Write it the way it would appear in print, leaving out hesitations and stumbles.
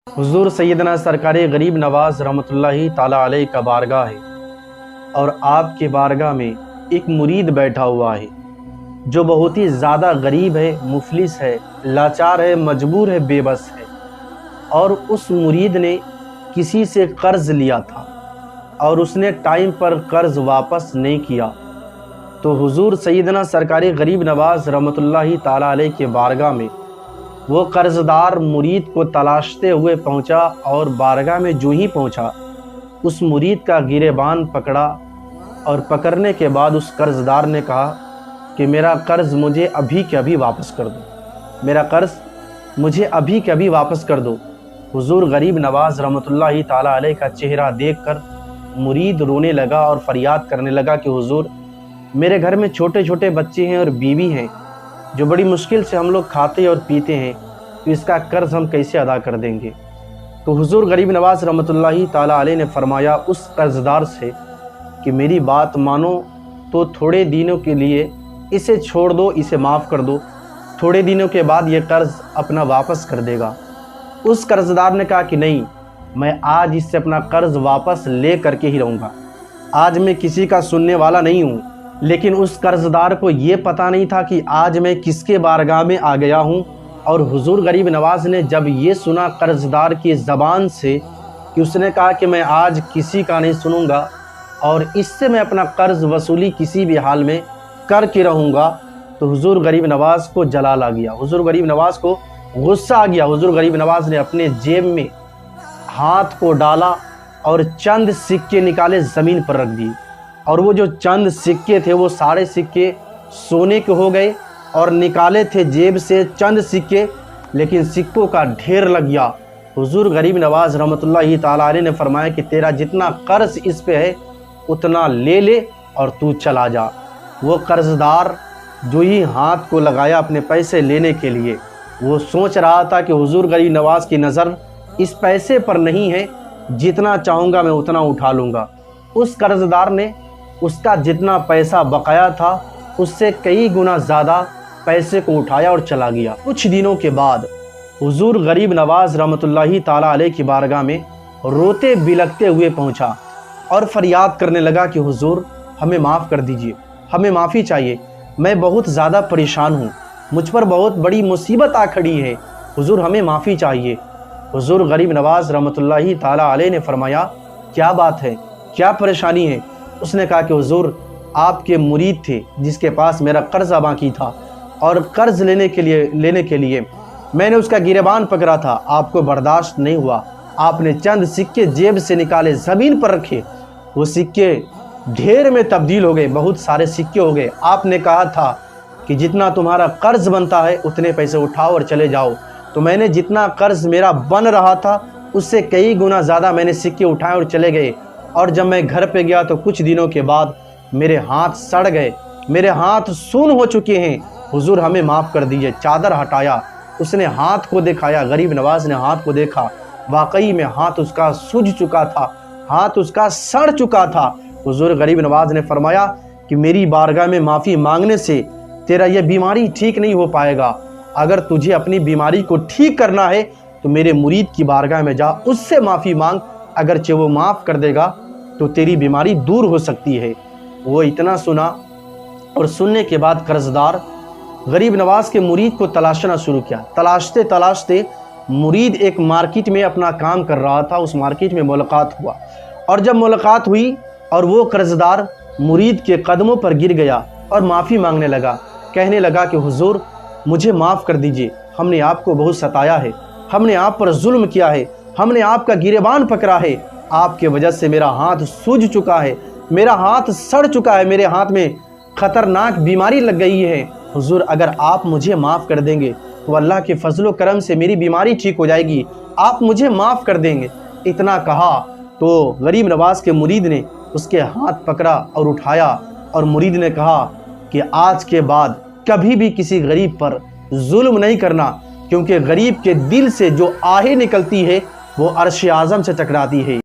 حضور سیدنا سرکار غریب نواز رحمۃ اللہ تعالیٰ علیہ کا بارگاہ ہے اور آپ کے بارگاہ میں ایک مرید بیٹھا ہوا ہے جو بہت ہی زیادہ غریب ہے، مفلس ہے، لاچار ہے، مجبور ہے، بے بس ہے، اور اس مرید نے کسی سے قرض لیا تھا اور اس نے ٹائم پر قرض واپس نہیں کیا۔ تو حضور سیدنا سرکار غریب نواز رحمۃ اللہ تعالیٰ علیہ کے بارگاہ میں وہ قرض دار مرید کو تلاشتے ہوئے پہنچا اور بارگاہ میں جو ہی پہنچا اس مرید کا گریبان پکڑا، اور پکڑنے کے بعد اس قرض دار نے کہا کہ میرا قرض مجھے ابھی کے ابھی واپس کر دو، میرا قرض مجھے ابھی کے ابھی واپس کر دو۔ حضور غریب نواز رحمۃ اللہ تعالیٰ علیہ کا چہرہ دیکھ کر مرید رونے لگا اور فریاد کرنے لگا کہ حضور میرے گھر میں چھوٹے چھوٹے بچے ہیں اور بیوی ہیں جو بڑی مشکل سے ہم لوگ کھاتے اور پیتے ہیں، تو اس کا قرض ہم کیسے ادا کر دیں گے؟ تو حضور غریب نواز رحمۃ اللہ تعالیٰ علیہ نے فرمایا اس قرض دار سے کہ میری بات مانو تو تھوڑے دنوں کے لیے اسے چھوڑ دو، اسے معاف کر دو، تھوڑے دنوں کے بعد یہ قرض اپنا واپس کر دے گا۔ اس قرض دار نے کہا کہ نہیں، میں آج اس سے اپنا قرض واپس لے کر کے ہی رہوں گا، آج میں کسی کا سننے والا نہیں ہوں۔ لیکن اس قرض دار کو یہ پتہ نہیں تھا کہ آج میں کس کے بارگاہ میں آ گیا ہوں، اور حضور غریب نواز نے جب یہ سنا قرض دار کی زبان سے کہ اس نے کہا کہ میں آج کسی کا نہیں سنوں گا اور اس سے میں اپنا قرض وصولی کسی بھی حال میں کر کے رہوں گا، تو حضور غریب نواز کو جلال آ گیا، حضور غریب نواز کو غصہ آ گیا۔ حضور غریب نواز نے اپنے جیب میں ہاتھ کو ڈالا اور چند سکے نکالے زمین پر رکھ دیے، اور وہ جو چند سکے تھے وہ سارے سکے سونے کے ہو گئے، اور نکالے تھے جیب سے چند سکے لیکن سکوں کا ڈھیر لگ گیا۔ حضور غریب نواز رحمۃ اللہ تعالیٰ علیہ نے فرمایا کہ تیرا جتنا قرض اس پہ ہے اتنا لے لے اور تو چلا جا۔ وہ قرض دار جو ہی ہاتھ کو لگایا اپنے پیسے لینے کے لیے، وہ سوچ رہا تھا کہ حضور غریب نواز کی نظر اس پیسے پر نہیں ہے، جتنا چاہوں گا میں اتنا اٹھا لوں گا۔ اس قرض دار نے اس کا جتنا پیسہ بقایا تھا اس سے کئی گنا زیادہ پیسے کو اٹھایا اور چلا گیا۔ کچھ دنوں کے بعد حضور غریب نواز رحمۃ اللہ تعالیٰ علیہ کی بارگاہ میں روتے بلکتے ہوئے پہنچا اور فریاد کرنے لگا کہ حضور ہمیں معاف کر دیجئے، ہمیں معافی چاہیے، میں بہت زیادہ پریشان ہوں، مجھ پر بہت بڑی مصیبت آ کھڑی ہے، حضور ہمیں معافی چاہیے۔ حضور غریب نواز رحمۃ اللہ تعالیٰ علیہ نے فرمایا کیا بات ہے، کیا پریشانی ہے؟ اس نے کہا کہ حضور آپ کے مرید تھے جس کے پاس میرا قرضہ باقی تھا، اور قرض لینے کے لیے میں نے اس کا گریبان پکڑا تھا، آپ کو برداشت نہیں ہوا، آپ نے چند سکے جیب سے نکالے زمین پر رکھے، وہ سکے ڈھیر میں تبدیل ہو گئے، بہت سارے سکے ہو گئے۔ آپ نے کہا تھا کہ جتنا تمہارا قرض بنتا ہے اتنے پیسے اٹھاؤ اور چلے جاؤ، تو میں نے جتنا قرض میرا بن رہا تھا اس سے کئی گنا زیادہ میں نے سکے اٹھائے اور چلے گئے، اور جب میں گھر پہ گیا تو کچھ دنوں کے بعد میرے ہاتھ سڑ گئے، میرے ہاتھ سون ہو چکے ہیں، حضور ہمیں معاف کر دیجئے۔ چادر ہٹایا، اس نے ہاتھ کو دکھایا، غریب نواز نے ہاتھ کو دیکھا، واقعی میں ہاتھ اس کا سوج چکا تھا، ہاتھ اس کا سڑ چکا تھا۔ حضور غریب نواز نے فرمایا کہ میری بارگاہ میں معافی مانگنے سے تیرا یہ بیماری ٹھیک نہیں ہو پائے گا، اگر تجھے اپنی بیماری کو ٹھیک کرنا ہے تو میرے مرید کی بارگاہ میں جا، اس سے معافی مانگ، اگرچہ وہ معاف کر دے گا تو تیری بیماری دور ہو سکتی ہے۔ وہ اتنا سنا اور سننے کے بعد قرض دار غریب نواز کے مرید کو تلاشنا شروع کیا۔ تلاشتے تلاشتے مرید ایک مارکیٹ میں اپنا کام کر رہا تھا، اس مارکیٹ میں ملاقات ہوا، اور جب ملاقات ہوئی اور وہ قرض دار مرید کے قدموں پر گر گیا اور معافی مانگنے لگا، کہنے لگا کہ حضور مجھے معاف کر دیجئے، ہم نے آپ کو بہت ستایا ہے، ہم نے آپ پر ظلم کیا ہے، ہم نے آپ کا گریبان پکڑا ہے، آپ کی وجہ سے میرا ہاتھ سوج چکا ہے، میرا ہاتھ سڑ چکا ہے، میرے ہاتھ میں خطرناک بیماری لگ گئی ہے، حضور اگر آپ مجھے معاف کر دیں گے تو اللہ کے فضل و کرم سے میری بیماری ٹھیک ہو جائے گی، آپ مجھے معاف کر دیں گے۔ اتنا کہا تو غریب نواز کے مرید نے اس کے ہاتھ پکڑا اور اٹھایا، اور مرید نے کہا کہ آج کے بعد کبھی بھی کسی غریب پر ظلم نہیں کرنا، کیونکہ غریب کے دل سے جو آہیں نکلتی ہے وہ عرش اعظم سے ٹکراتی ہے۔